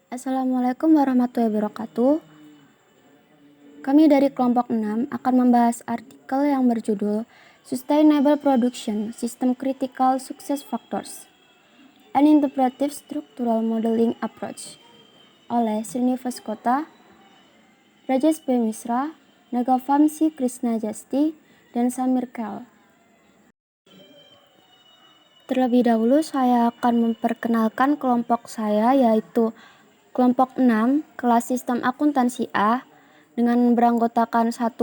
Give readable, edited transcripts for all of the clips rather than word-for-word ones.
Assalamualaikum warahmatullahi wabarakatuh. Kami dari kelompok 6 akan membahas artikel yang berjudul Sustainable Production System Critical Success Factors, An Interpretive Structural Modeling Approach oleh Srinivas Kota, Rajesh B. Misra, Nagavamsi Krishna Jasti, dan Samir Kel. Terlebih dahulu saya akan memperkenalkan kelompok saya, yaitu kelompok 6 kelas sistem akuntansi A dengan beranggotakan 1.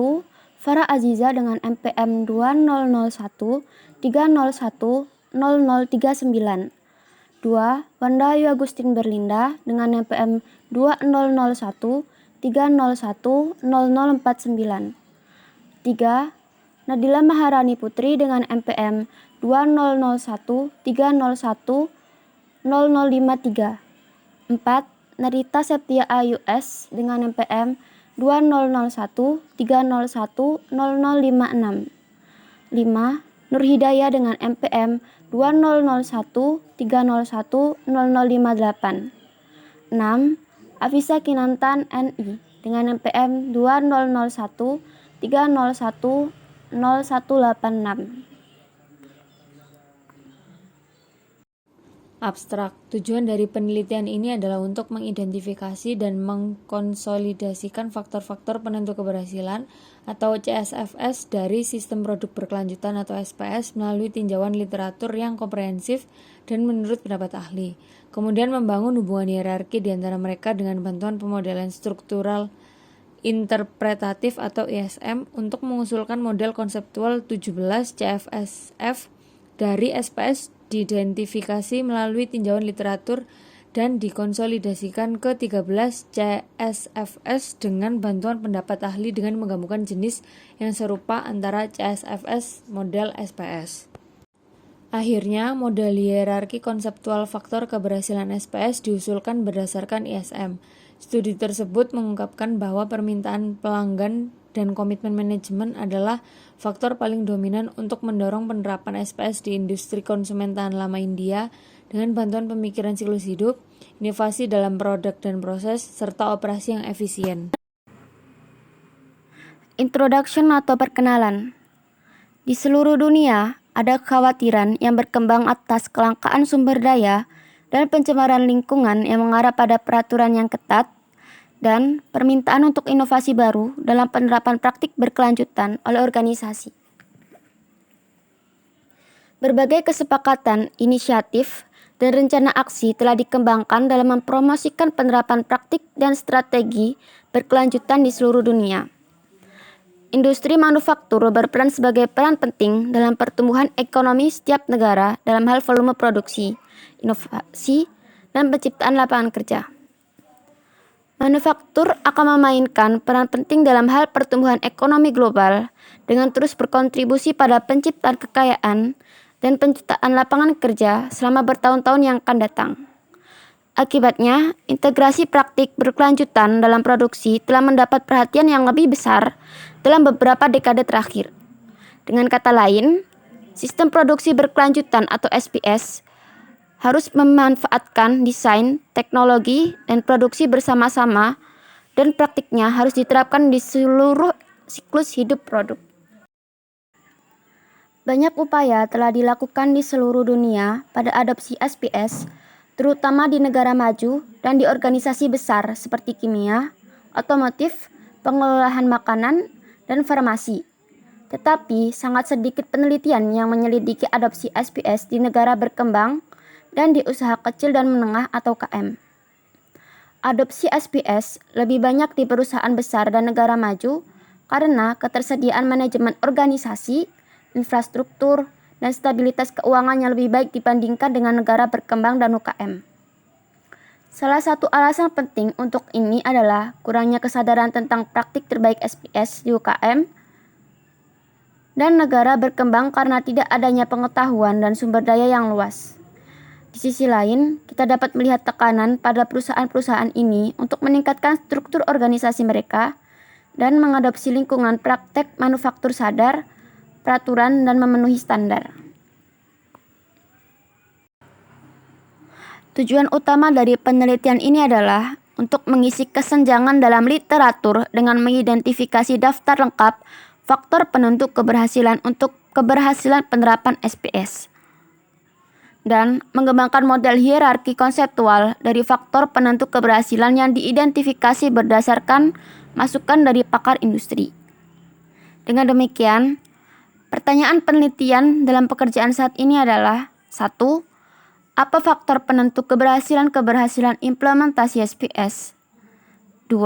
Farah Aziza dengan MPM 2001 301 0039. 2. Wanda Ayu Agustin Berlinda dengan MPM 2001 301 0049. 3. Nadila Maharani Putri dengan MPM 2001 301 0053. 4. Narita Septia Ayu S dengan MPM 2001 301 0056. 5. Nur Hidayah dengan MPM 2001 301 0058. 6. Afisa Kinantan NI dengan MPM 2001 301 0186. Abstrak. Tujuan dari penelitian ini adalah untuk mengidentifikasi dan mengkonsolidasikan faktor-faktor penentu keberhasilan atau CSFS dari sistem produk berkelanjutan atau SPS melalui tinjauan literatur yang komprehensif dan menurut pendapat ahli. Kemudian membangun hubungan hierarki di antara mereka dengan bantuan pemodelan struktural interpretatif atau ISM untuk mengusulkan model konseptual 17 CFSF dari SPS diidentifikasi melalui tinjauan literatur dan dikonsolidasikan ke 13 CSFS dengan bantuan pendapat ahli dengan menggabungkan jenis yang serupa antara CSFS model SPS. Akhirnya, model hierarki konseptual faktor keberhasilan SPS diusulkan berdasarkan ISM. Studi tersebut mengungkapkan bahwa permintaan pelanggan dan komitmen manajemen adalah faktor paling dominan untuk mendorong penerapan SPS di industri konsumen tahan lama India dengan bantuan pemikiran siklus hidup, inovasi dalam produk dan proses, serta operasi yang efisien. Introduction atau perkenalan. Di seluruh dunia, ada kekhawatiran yang berkembang atas kelangkaan sumber daya dan pencemaran lingkungan yang mengarah pada peraturan yang ketat dan permintaan untuk inovasi baru dalam penerapan praktik berkelanjutan oleh organisasi. Berbagai kesepakatan, inisiatif, dan rencana aksi telah dikembangkan dalam mempromosikan penerapan praktik dan strategi berkelanjutan di seluruh dunia. Industri manufaktur berperan sebagai peran penting dalam pertumbuhan ekonomi setiap negara dalam hal volume produksi, inovasi, dan penciptaan lapangan kerja. Manufaktur akan memainkan peran penting dalam hal pertumbuhan ekonomi global dengan terus berkontribusi pada penciptaan kekayaan dan penciptaan lapangan kerja selama bertahun-tahun yang akan datang. Akibatnya, integrasi praktik berkelanjutan dalam produksi telah mendapat perhatian yang lebih besar dalam beberapa dekade terakhir. Dengan kata lain, sistem produksi berkelanjutan atau SPS harus memanfaatkan desain, teknologi, dan produksi bersama-sama, dan praktiknya harus diterapkan di seluruh siklus hidup produk. Banyak upaya telah dilakukan di seluruh dunia pada adopsi SPS, terutama di negara maju dan di organisasi besar seperti kimia, otomotif, pengolahan makanan, dan farmasi. Tetapi sangat sedikit penelitian yang menyelidiki adopsi SPS di negara berkembang dan di usaha kecil dan menengah atau KM. Adopsi SPS lebih banyak di perusahaan besar dan negara maju karena ketersediaan manajemen organisasi, infrastruktur, dan stabilitas keuangan yang lebih baik dibandingkan dengan negara berkembang dan UKM. Salah satu alasan penting untuk ini adalah kurangnya kesadaran tentang praktik terbaik SPS di UKM dan negara berkembang karena tidak adanya pengetahuan dan sumber daya yang luas. Di sisi lain, kita dapat melihat tekanan pada perusahaan-perusahaan ini untuk meningkatkan struktur organisasi mereka dan mengadopsi lingkungan praktek manufaktur sadar, peraturan, dan memenuhi standar. Tujuan utama dari penelitian ini adalah untuk mengisi kesenjangan dalam literatur dengan mengidentifikasi daftar lengkap faktor penentu keberhasilan untuk keberhasilan penerapan SPS dan mengembangkan model hierarki konseptual dari faktor penentu keberhasilan yang diidentifikasi berdasarkan masukan dari pakar industri. Dengan demikian, pertanyaan penelitian dalam pekerjaan saat ini adalah 1. Apa faktor penentu keberhasilan implementasi SPS? 2.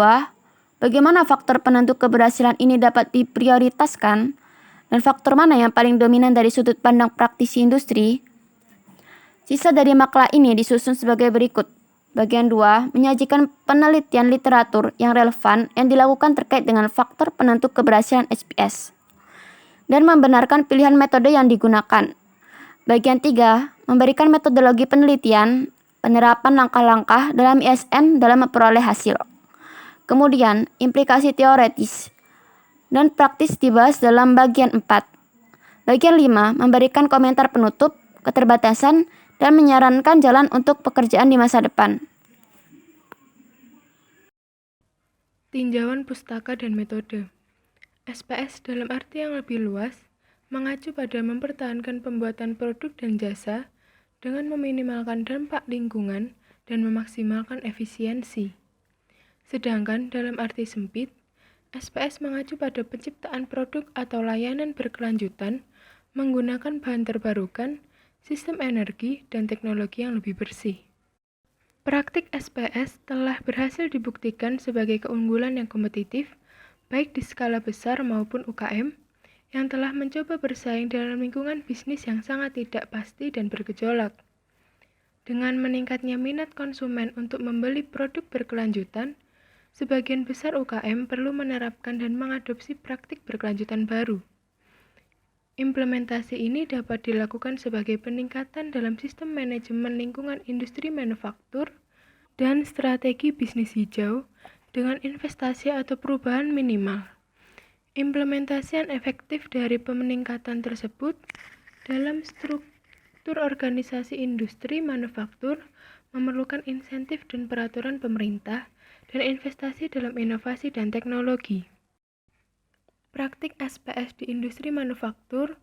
Bagaimana faktor penentu keberhasilan ini dapat diprioritaskan? Dan faktor mana yang paling dominan dari sudut pandang praktisi industri? Sisa dari makalah ini disusun sebagai berikut. Bagian 2 menyajikan penelitian literatur yang relevan yang dilakukan terkait dengan faktor penentu keberhasilan SPS dan membenarkan pilihan metode yang digunakan. Bagian 3 memberikan metodologi penelitian, penerapan langkah-langkah dalam ISM dalam memperoleh hasil. Kemudian, implikasi teoretis dan praktis dibahas dalam bagian 4. Bagian 5 memberikan komentar penutup, keterbatasan, dan menyarankan jalan untuk pekerjaan di masa depan. Tinjauan pustaka dan metode. SPS dalam arti yang lebih luas mengacu pada mempertahankan pembuatan produk dan jasa dengan meminimalkan dampak lingkungan dan memaksimalkan efisiensi. Sedangkan dalam arti sempit, SPS mengacu pada penciptaan produk atau layanan berkelanjutan menggunakan bahan terbarukan, sistem energi, dan teknologi yang lebih bersih. Praktik SPS telah berhasil dibuktikan sebagai keunggulan yang kompetitif, baik di skala besar maupun UKM, yang telah mencoba bersaing dalam lingkungan bisnis yang sangat tidak pasti dan bergejolak. Dengan meningkatnya minat konsumen untuk membeli produk berkelanjutan, sebagian besar UKM perlu menerapkan dan mengadopsi praktik berkelanjutan baru. Implementasi ini dapat dilakukan sebagai peningkatan dalam sistem manajemen lingkungan industri manufaktur dan strategi bisnis hijau dengan investasi atau perubahan minimal. Implementasi yang efektif dari peningkatan tersebut dalam struktur organisasi industri manufaktur memerlukan insentif dan peraturan pemerintah dan investasi dalam inovasi dan teknologi. Praktik SPS di industri manufaktur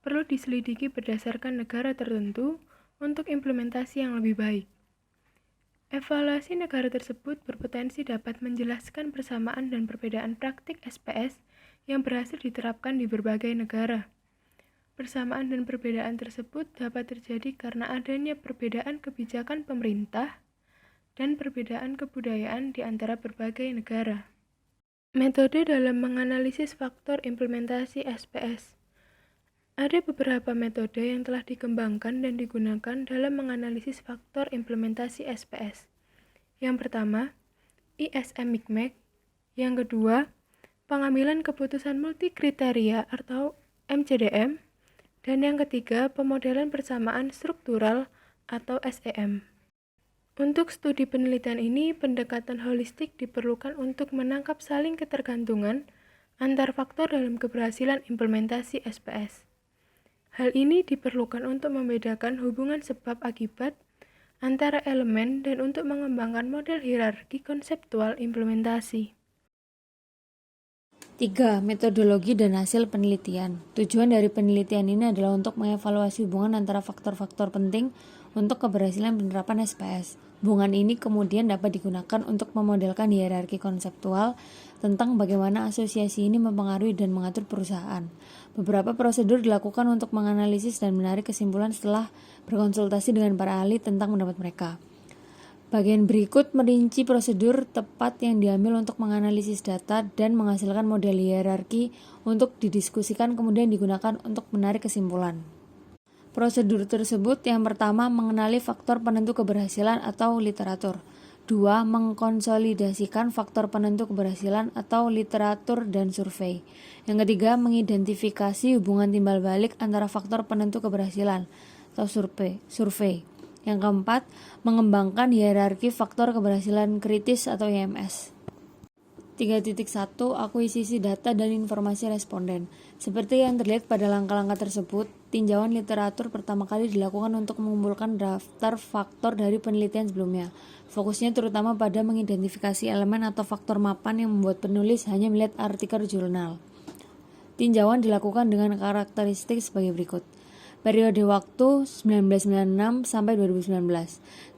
perlu diselidiki berdasarkan negara tertentu untuk implementasi yang lebih baik. Evaluasi negara tersebut berpotensi dapat menjelaskan persamaan dan perbedaan praktik SPS yang berhasil diterapkan di berbagai negara. Persamaan dan perbedaan tersebut dapat terjadi karena adanya perbedaan kebijakan pemerintah dan perbedaan kebudayaan di antara berbagai negara. Metode dalam menganalisis faktor implementasi SPS. Ada beberapa metode yang telah dikembangkan dan digunakan dalam menganalisis faktor implementasi SPS. Yang pertama, ISM-MICMAC. Yang kedua, pengambilan keputusan multikriteria atau MCDM. Dan yang ketiga, pemodelan persamaan struktural atau SEM. Untuk studi penelitian ini, pendekatan holistik diperlukan untuk menangkap saling ketergantungan antar faktor dalam keberhasilan implementasi SPS. Hal ini diperlukan untuk membedakan hubungan sebab akibat antara elemen dan untuk mengembangkan model hierarki konseptual implementasi. 3. Metodologi dan hasil penelitian. Tujuan dari penelitian ini adalah untuk mengevaluasi hubungan antara faktor-faktor penting untuk keberhasilan penerapan SPS. Hubungan ini kemudian dapat digunakan untuk memodelkan hierarki konseptual tentang bagaimana asosiasi ini mempengaruhi dan mengatur perusahaan. Beberapa prosedur dilakukan untuk menganalisis dan menarik kesimpulan setelah berkonsultasi dengan para ahli tentang pendapat mereka. Bagian berikut merinci prosedur tepat yang diambil untuk menganalisis data dan menghasilkan model hierarki untuk didiskusikan kemudian digunakan untuk menarik kesimpulan. Prosedur tersebut yang pertama mengenali faktor penentu keberhasilan atau literatur. 2. Mengkonsolidasikan faktor penentu keberhasilan atau literatur dan survei. Yang ketiga, mengidentifikasi hubungan timbal balik antara faktor penentu keberhasilan atau survei. Yang keempat, mengembangkan hierarki faktor keberhasilan kritis atau IMS. 3.1 Akuisisi data dan informasi responden. Seperti yang terlihat pada langkah-langkah tersebut, tinjauan literatur pertama kali dilakukan untuk mengumpulkan daftar faktor dari penelitian sebelumnya. Fokusnya terutama pada mengidentifikasi elemen atau faktor mapan yang membuat penulis hanya melihat artikel jurnal. Tinjauan dilakukan dengan karakteristik sebagai berikut. Periode waktu 1996 sampai 2019.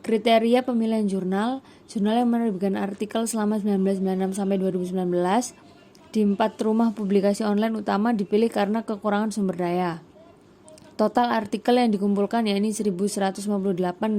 Kriteria pemilihan jurnal yang menerbitkan artikel selama 1996 sampai 2019 di 4 rumah publikasi online utama dipilih karena kekurangan sumber daya. Total artikel yang dikumpulkan yakni 1158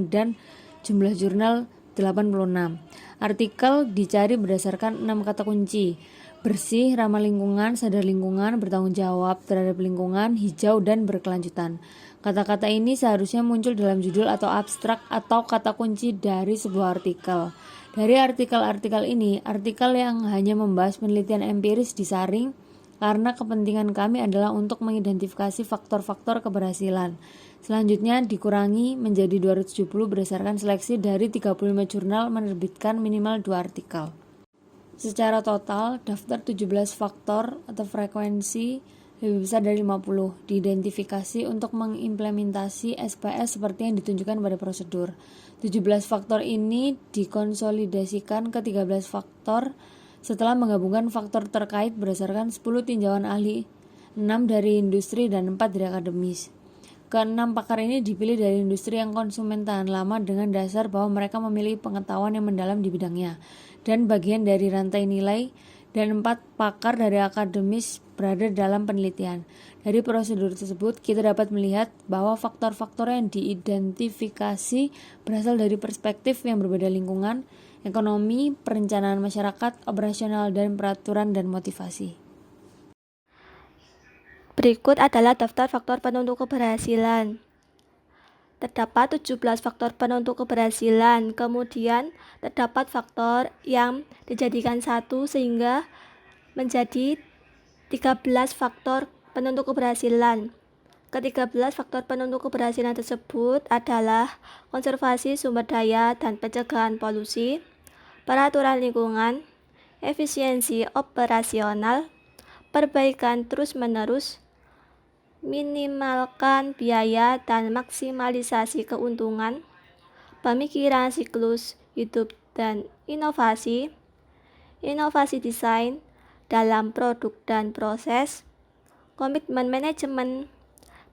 dan jumlah jurnal 86. Artikel dicari berdasarkan 6 kata kunci: bersih, ramah lingkungan, sadar lingkungan, bertanggung jawab terhadap lingkungan, hijau, dan berkelanjutan. Kata-kata ini seharusnya muncul dalam judul atau abstrak atau kata kunci dari sebuah artikel. Dari artikel-artikel ini, artikel yang hanya membahas penelitian empiris disaring karena kepentingan kami adalah untuk mengidentifikasi faktor-faktor keberhasilan. Selanjutnya dikurangi menjadi 270 berdasarkan seleksi dari 35 jurnal menerbitkan minimal 2 artikel. Secara total, daftar 17 faktor atau frekuensi lebih besar dari 50 diidentifikasi untuk mengimplementasi SPS seperti yang ditunjukkan pada prosedur. 17 faktor ini dikonsolidasikan ke 13 faktor setelah menggabungkan faktor terkait berdasarkan 10 tinjauan ahli, 6 dari industri dan 4 dari akademis. Keenam pakar ini dipilih dari industri yang konsumen tahan lama dengan dasar bahwa mereka memiliki pengetahuan yang mendalam di bidangnya dan bagian dari rantai nilai, dan 4 pakar dari akademis berada dalam penelitian. Dari prosedur tersebut, kita dapat melihat bahwa faktor-faktor yang diidentifikasi berasal dari perspektif yang berbeda: lingkungan, ekonomi, perencanaan masyarakat, operasional, dan peraturan dan motivasi. Berikut adalah daftar faktor penentu keberhasilan. Terdapat 17 faktor penentu keberhasilan, kemudian terdapat faktor yang dijadikan satu sehingga menjadi 13 faktor penentu keberhasilan. Ke-13 faktor penentu keberhasilan tersebut adalah konservasi sumber daya dan pencegahan polusi, peraturan lingkungan, efisiensi operasional, perbaikan terus-menerus, minimalkan biaya dan maksimalisasi keuntungan, pemikiran siklus hidup dan inovasi, inovasi desain dalam produk dan proses, komitmen manajemen,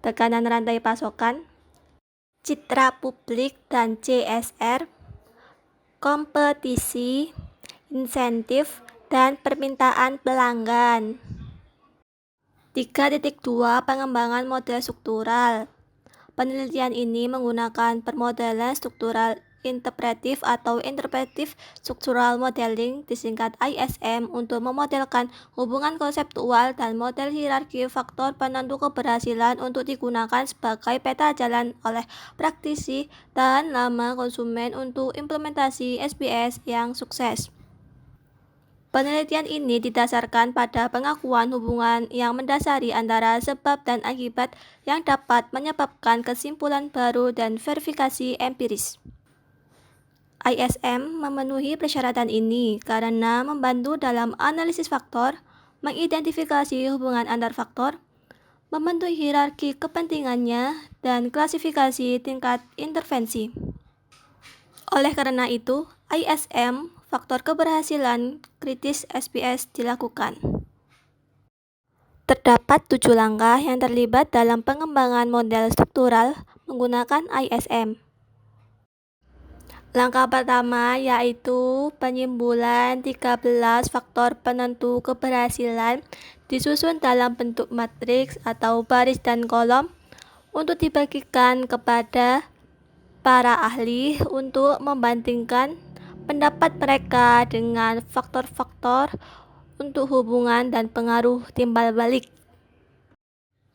tekanan rantai pasokan, citra publik dan CSR, kompetisi, insentif, dan permintaan pelanggan. 3.2 Pengembangan model struktural. Penelitian ini menggunakan permodelan struktural interpretif atau interpretive structural modeling, disingkat ISM, untuk memodelkan hubungan konseptual dan model hierarki faktor penentu keberhasilan untuk digunakan sebagai peta jalan oleh praktisi dan lama konsumen untuk implementasi SPS yang sukses. Penelitian ini didasarkan pada pengakuan hubungan yang mendasari antara sebab dan akibat yang dapat menyebabkan kesimpulan baru dan verifikasi empiris. ISM memenuhi persyaratan ini karena membantu dalam analisis faktor, mengidentifikasi hubungan antar faktor, membentuk hierarki kepentingannya, dan klasifikasi tingkat intervensi. Oleh karena itu, ISM faktor keberhasilan kritis SPS dilakukan. Terdapat 7 langkah yang terlibat dalam pengembangan model struktural menggunakan ISM. Langkah pertama yaitu penyimpulan 13 faktor penentu keberhasilan disusun dalam bentuk matriks atau baris dan kolom untuk dibagikan kepada para ahli untuk membandingkan pendapat mereka dengan faktor-faktor untuk hubungan dan pengaruh timbal balik.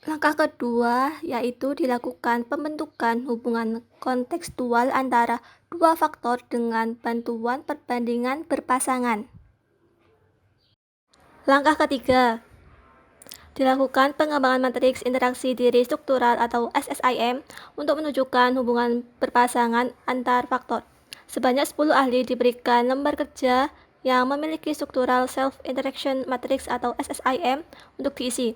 Langkah kedua yaitu dilakukan pembentukan hubungan kontekstual antara dua faktor dengan bantuan perbandingan berpasangan. Langkah ketiga, dilakukan pengembangan matriks interaksi diri struktural atau SSIM untuk menunjukkan hubungan berpasangan antar faktor. Sebanyak 10 ahli diberikan lembar kerja yang memiliki struktural self-interaction matrix atau SSIM untuk diisi.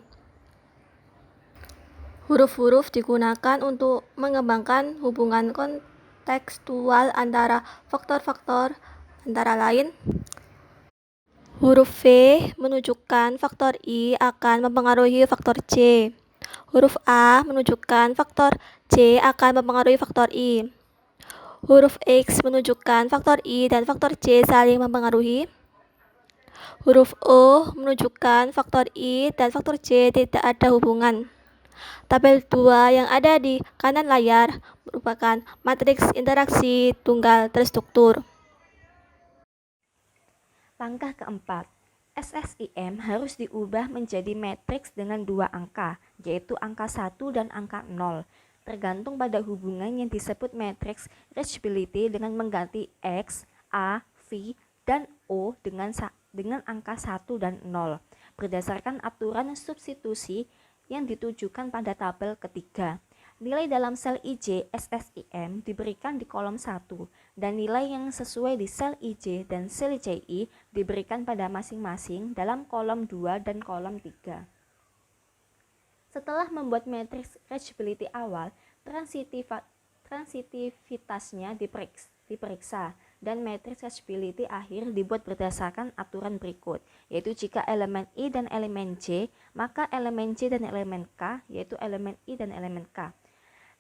Huruf-huruf digunakan untuk mengembangkan hubungan kontekstual antara faktor-faktor, antara lain huruf V menunjukkan faktor I akan mempengaruhi faktor J. Huruf A menunjukkan faktor J akan mempengaruhi faktor I. Huruf X menunjukkan faktor I dan faktor J saling mempengaruhi. Huruf O menunjukkan faktor I dan faktor J tidak ada hubungan. Tabel 2 yang ada di kanan layar merupakan matriks interaksi tunggal terstruktur. Langkah keempat, SSIM harus diubah menjadi matriks dengan dua angka, yaitu angka 1 dan angka 0, tergantung pada hubungan yang disebut matriks reachability dengan mengganti X, A, V, dan O dengan angka 1 dan 0, berdasarkan aturan substitusi yang ditujukan pada tabel ketiga. Nilai dalam sel IJ SSIM diberikan di kolom 1 dan nilai yang sesuai di sel IJ dan sel JI diberikan pada masing-masing dalam kolom 2 dan kolom 3. Setelah membuat matriks reachability awal, transitivitasnya diperiksa dan matriks reachability akhir dibuat berdasarkan aturan berikut, yaitu jika elemen I dan elemen J, maka elemen J dan elemen K, yaitu elemen I dan elemen K.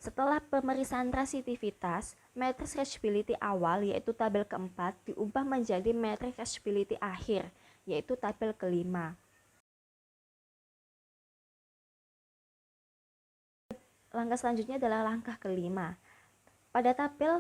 Setelah pemeriksaan transitivitas, matriks reachability awal, yaitu tabel keempat, diubah menjadi matriks reachability akhir, yaitu tabel kelima. Langkah selanjutnya adalah langkah kelima. Pada tabel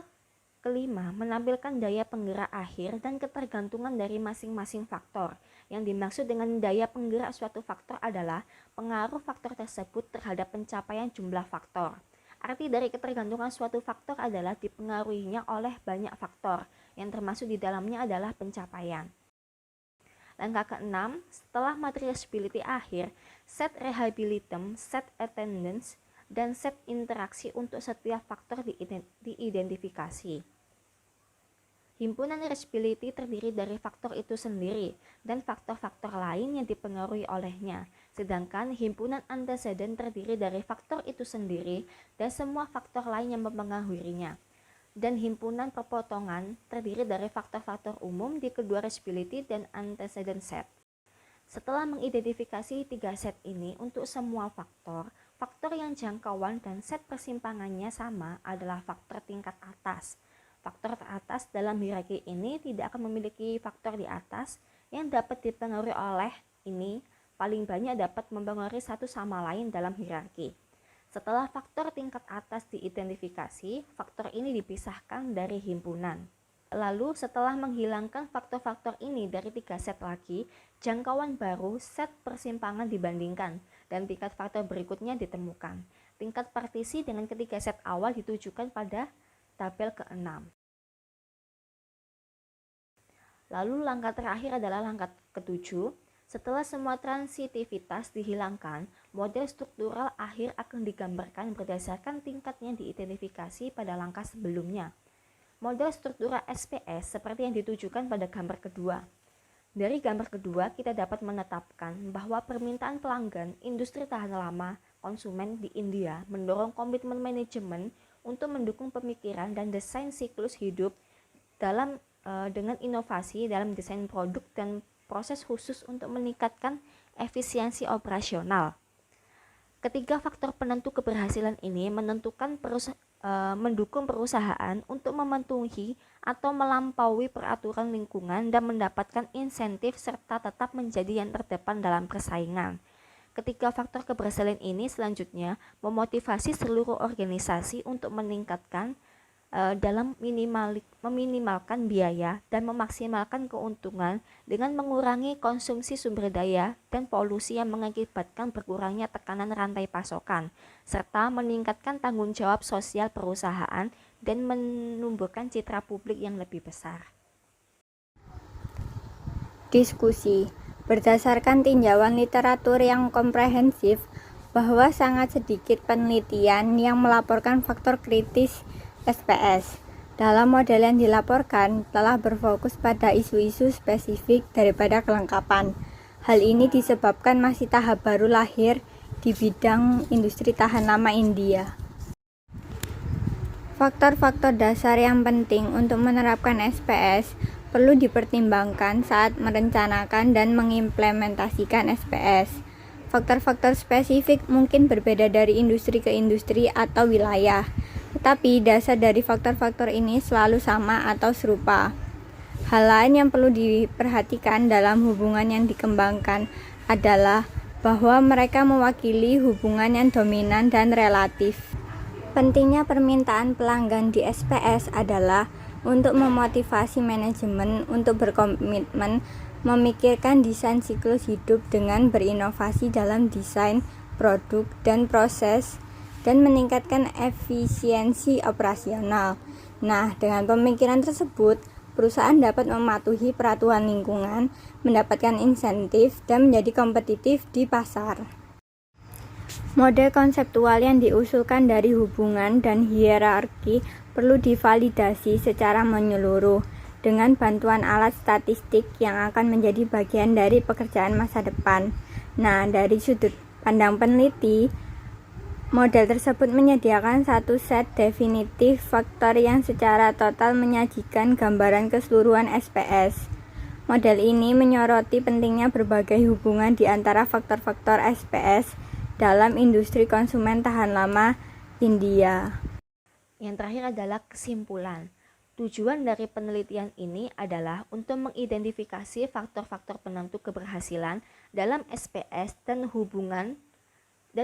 kelima menampilkan daya penggerak akhir dan ketergantungan dari masing-masing faktor. Yang dimaksud dengan daya penggerak suatu faktor adalah pengaruh faktor tersebut terhadap pencapaian jumlah faktor. Arti dari ketergantungan suatu faktor adalah dipengaruhinya oleh banyak faktor, yang termasuk di dalamnya adalah pencapaian. Langkah ke-6, setelah matriks reachability akhir, set rehabilitum, set attendance, dan set interaksi untuk setiap faktor diidentifikasi. Himpunan reachability terdiri dari faktor itu sendiri dan faktor-faktor lain yang dipengaruhi olehnya, sedangkan himpunan antecedent terdiri dari faktor itu sendiri dan semua faktor lain yang mempengaruhinya. Dan himpunan perpotongan terdiri dari faktor-faktor umum di kedua reachability dan antecedent set. Setelah mengidentifikasi tiga set ini untuk semua faktor yang jangkauan dan set persimpangannya sama adalah faktor tingkat atas. Faktor teratas dalam hierarki ini tidak akan memiliki faktor di atas yang dapat dipengaruhi oleh ini, paling banyak dapat mempengaruhi satu sama lain dalam hierarki. Setelah faktor tingkat atas diidentifikasi, faktor ini dipisahkan dari himpunan. Lalu setelah menghilangkan faktor-faktor ini dari tiga set lagi, jangkauan baru set persimpangan dibandingkan dan tingkat faktor berikutnya ditemukan. Tingkat partisi dengan ketiga set awal ditujukan pada tabel ke-6. Lalu langkah terakhir adalah langkah ke-7. Setelah semua transitivitas dihilangkan, model struktural akhir akan digambarkan berdasarkan tingkat yang diidentifikasi pada langkah sebelumnya. Model struktural SPS seperti yang ditujukan pada gambar kedua. Dari gambar kedua, kita dapat menetapkan bahwa permintaan pelanggan industri tahan lama konsumen di India mendorong komitmen manajemen untuk mendukung pemikiran dan desain siklus hidup dengan inovasi dalam desain produk dan proses khusus untuk meningkatkan efisiensi operasional. Ketiga faktor penentu keberhasilan ini mendukung perusahaan untuk memenuhi atau melampaui peraturan lingkungan dan mendapatkan insentif serta tetap menjadi yang terdepan dalam persaingan. Ketiga faktor keberhasilan ini selanjutnya memotivasi seluruh organisasi untuk meningkatkan dalam meminimalkan biaya dan memaksimalkan keuntungan dengan mengurangi konsumsi sumber daya dan polusi yang mengakibatkan berkurangnya tekanan rantai pasokan, serta meningkatkan tanggung jawab sosial perusahaan dan menumbuhkan citra publik yang lebih besar. Diskusi. Berdasarkan tinjauan literatur yang komprehensif, bahwa sangat sedikit penelitian yang melaporkan faktor kritis SPS. Dalam model yang dilaporkan telah berfokus pada isu-isu spesifik daripada kelengkapan. Hal ini disebabkan masih tahap baru lahir di bidang industri tahan lama India. Faktor-faktor dasar yang penting untuk menerapkan SPS perlu dipertimbangkan saat merencanakan dan mengimplementasikan SPS. Faktor-faktor spesifik mungkin berbeda dari industri ke industri atau wilayah, tetapi dasar dari faktor-faktor ini selalu sama atau serupa. Hal lain yang perlu diperhatikan dalam hubungan yang dikembangkan adalah bahwa mereka mewakili hubungan yang dominan dan relatif. Pentingnya permintaan pelanggan di SPS adalah untuk memotivasi manajemen untuk berkomitmen memikirkan desain siklus hidup dengan berinovasi dalam desain, produk, dan proses, dan meningkatkan efisiensi operasional. Nah, dengan pemikiran tersebut, perusahaan dapat mematuhi peraturan lingkungan, mendapatkan insentif, dan menjadi kompetitif di pasar. Model konseptual yang diusulkan dari hubungan dan hierarki perlu divalidasi secara menyeluruh dengan bantuan alat statistik yang akan menjadi bagian dari pekerjaan masa depan. Nah, dari sudut pandang peneliti, model tersebut menyediakan satu set definitif faktor yang secara total menyajikan gambaran keseluruhan SPS. Model ini menyoroti pentingnya berbagai hubungan di antara faktor-faktor SPS dalam industri konsumen tahan lama India. Yang terakhir adalah kesimpulan. Tujuan dari penelitian ini adalah untuk mengidentifikasi faktor-faktor penentu keberhasilan dalam SPS dan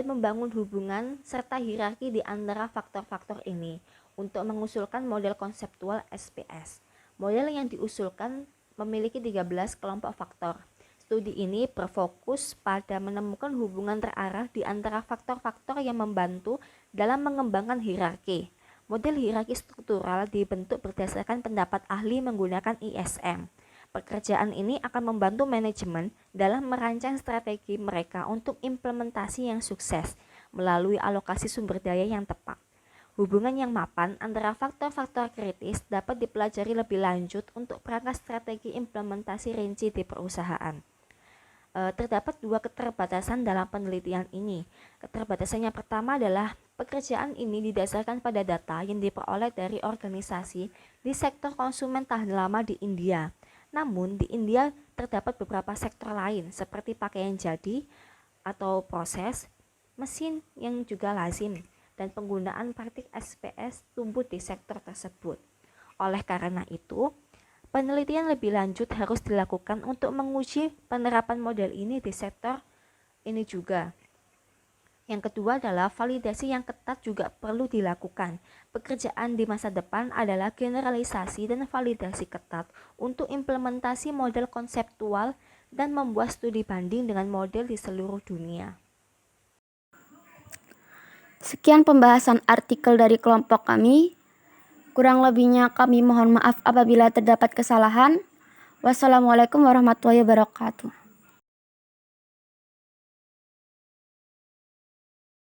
membangun hubungan serta hierarki di antara faktor-faktor ini untuk mengusulkan model konseptual SPS. Model yang diusulkan memiliki 13 kelompok faktor. Studi ini berfokus pada menemukan hubungan terarah di antara faktor-faktor yang membantu dalam mengembangkan hierarki. Model hierarki struktural dibentuk berdasarkan pendapat ahli menggunakan ISM. Pekerjaan ini akan membantu manajemen dalam merancang strategi mereka untuk implementasi yang sukses melalui alokasi sumber daya yang tepat. Hubungan yang mapan antara faktor-faktor kritis dapat dipelajari lebih lanjut untuk perangkat strategi implementasi rinci di perusahaan. Terdapat dua keterbatasan dalam penelitian ini. Keterbatasan yang pertama adalah pekerjaan ini didasarkan pada data yang diperoleh dari organisasi di sektor konsumen tahan lama di India. Namun di India terdapat beberapa sektor lain seperti pakaian jadi atau proses, mesin yang juga lazim, dan penggunaan praktik SPS tumbuh di sektor tersebut. Oleh karena itu, penelitian lebih lanjut harus dilakukan untuk menguji penerapan model ini di sektor ini juga. Yang kedua adalah validasi yang ketat juga perlu dilakukan. Pekerjaan di masa depan adalah generalisasi dan validasi ketat untuk implementasi model konseptual dan membuat studi banding dengan model di seluruh dunia. Sekian pembahasan artikel dari kelompok kami. Kurang lebihnya kami mohon maaf apabila terdapat kesalahan. Wassalamualaikum warahmatullahi wabarakatuh.